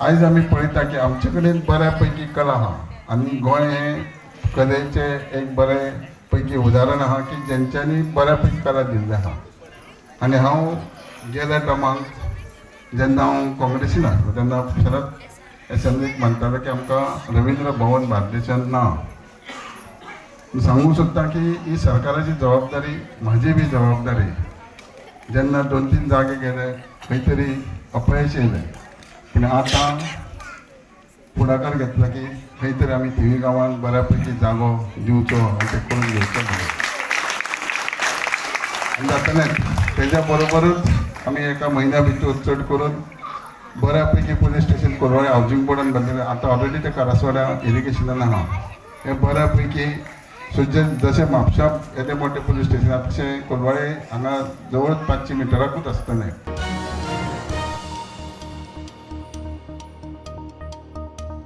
आज आम्ही पळयता की आमचे कडेन बऱ्यापैकी कला आहा आणि गोंय हे कलेचे एक बऱ्यापैकी उदाहरण आहा की जेंच्यांनी बऱ्यापैकी कला दिल्ले आहा. आनी हांव गेल्या टर्माक जेन्ना हांव काँग्रेसीन आसलो तेन्ना शरद एसेंब्लीक म्हणटालो की आमकां रवींद्र भवन बार्देशांत ना. सांगूंक सोदता की ही सरकाराची जबाबदारी, म्हाजी बी जबाबदारी. जेन्ना 2-3 जागे गेले खंय तरी अपयश येयलें, पूण आतां फुडाकार घेतला की खंय तरी आमी थिवी गांवांत बऱ्यापैकी जागो दिवचो आनी ते करून घेवचो. जातलेंच तेज्या बरोबरूच आमी एका म्हयन्या भितर चड करून बऱ्यापैकी पुलीस स्टेशन कोलवाळे हावजींग बोर्डान बांदिल्लें. आतां ऑलरेडी ते कारसवाड्या इरिगेशनान आहा. हे बऱ्यापैकी जशें म्हापशां येदे मोठे पुलीस स्टेशन आहा तशें कोलवाळे हांगा जवळ 500 मिटराकूच आसतलें.